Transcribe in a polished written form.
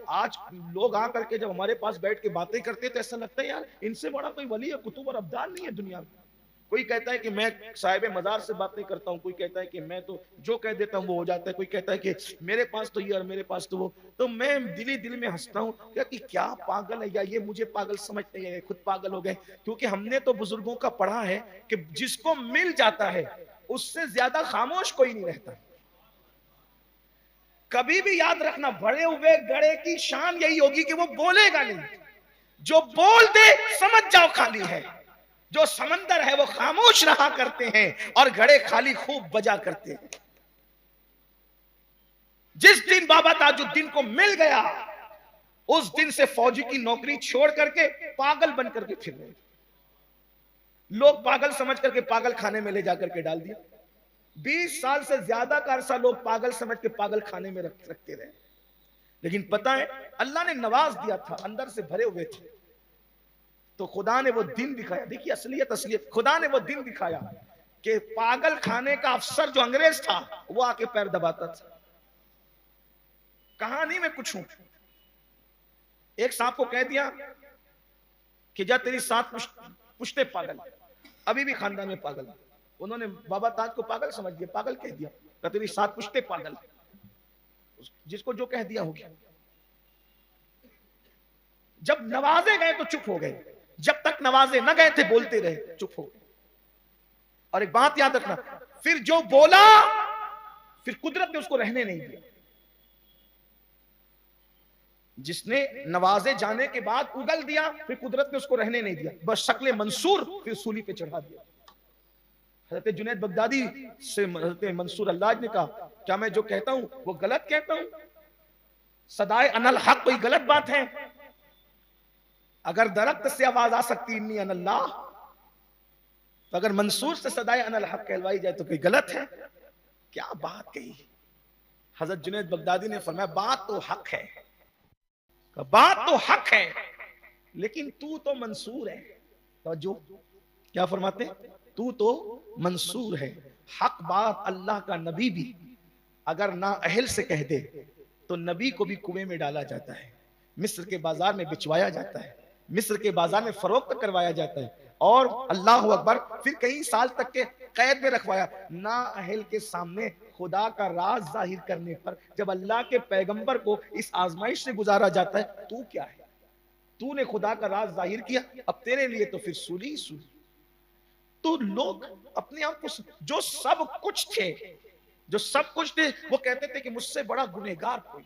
आज लोग आकर के जब हमारे पास बैठ के बातें करते तो ऐसा लगता है यार इनसे बड़ा कोई वली है कुतुब और अब्दाल नहीं है दुनिया में। कोई कहता है कि मैं साहिब मजार से बातें करता हूँ, कोई कहता है कि मैं तो जो कह देता हूँ वो हो जाता है, कोई कहता है कि मेरे पास तो ये और मेरे पास तो वो। तो मैं दिल ही दिल में हंसता हूँ क्या कि क्या पागल है, या ये मुझे पागल समझते हैं, खुद पागल हो गए। क्योंकि हमने तो बुजुर्गों का पढ़ा है कि जिसको मिल जाता है उससे ज्यादा खामोश कोई नहीं रहता। कभी भी याद रखना, भरे हुए घड़े की शान यही होगी कि वो बोलेगा नहीं, जो बोल दे समझ जाओ खाली है। जो समंदर है वो खामोश रहा करते हैं और घड़े खाली खूब बजा करते हैं। जिस दिन बाबा ताजुद्दीन को मिल गया उस दिन से फौजी की नौकरी छोड़ करके पागल बन करके फिर रहे। लोग पागल समझ करके पागल खाने में ले जाकर के डाल दिया। 20 साल से ज्यादा का अरसा लोग पागल समझ के पागल खाने में रखते रहे। लेकिन पता है अल्लाह ने नवाज दिया था, अंदर से भरे हुए थे। तो खुदा ने वो दिन दिखाया, देखिए असलियत असलियत, खुदा ने वो दिन दिखाया कि पागल खाने का अफसर जो अंग्रेज था वो आके पैर दबाता था। कहानी में कुछ हूं, एक सांप को कह दिया कि जा तेरी 7 पुश्ते पागल, अभी भी खानदान में पागल। उन्होंने बाबा ताज को पागल समझ दिया, पागल कह दिया, तो तेरी 7 पुश्ते पागल। जिसको जो कह दिया हो गया। जब नवाजे गए तो चुप हो गए, जब तक नवाजे न गए थे बोलते रहे, चुप हो गए। और एक बात याद रखना, फिर जो बोला फिर कुदरत ने उसको रहने नहीं दिया। जिसने नवाजे जाने के बाद उगल दिया फिर कुदरत ने उसको रहने नहीं दिया, बस शक्ल मंसूर फिर सूली पे चढ़ा दिया। हजरत जुनैद बगदादी से हजरत मंसूर अल्लाह ने कहा, क्या मैं जो कहता हूं वो गलत कहता हूं? सदाए अनल हक कोई गलत बात है? अगर दरख्त से आवाज आ सकती इन्नी अनल्लाह, तो अगर मंसूर से सदाए अनल हक कहलवाई जाए तो कोई गलत है? क्या बात कही। हजरत जुनैद बगदादी ने फरमाया बात तो हक है, बात तो हक है, लेकिन तू तो मंसूर है। तो जो क्या फरमाते हैं, तू तो मंसूर है। हक बात अल्लाह का नबी भी अगर ना अहल से कह दे तो नबी को भी कुएं में डाला जाता है, मिस्र के बाजार में बिचवाया जाता है, मिस्र के बाजार में फरोख्त करवाया जाता है, और अल्लाह अकबर फिर कई साल तक के कैद में रखवाया। ना अहल के सामने खुदा का राज जाहिर करने पर जब अल्लाह के पैगंबर को इस आजमाइश से गुजारा जाता है, तू क्या है? तूने खुदा का राज जाहिर किया, अब तेरे लिए तो फिर सूली सूली। तो लोग अपने आप को जो सब कुछ थे वो कहते थे कि मुझसे बड़ा गुनहगार कोई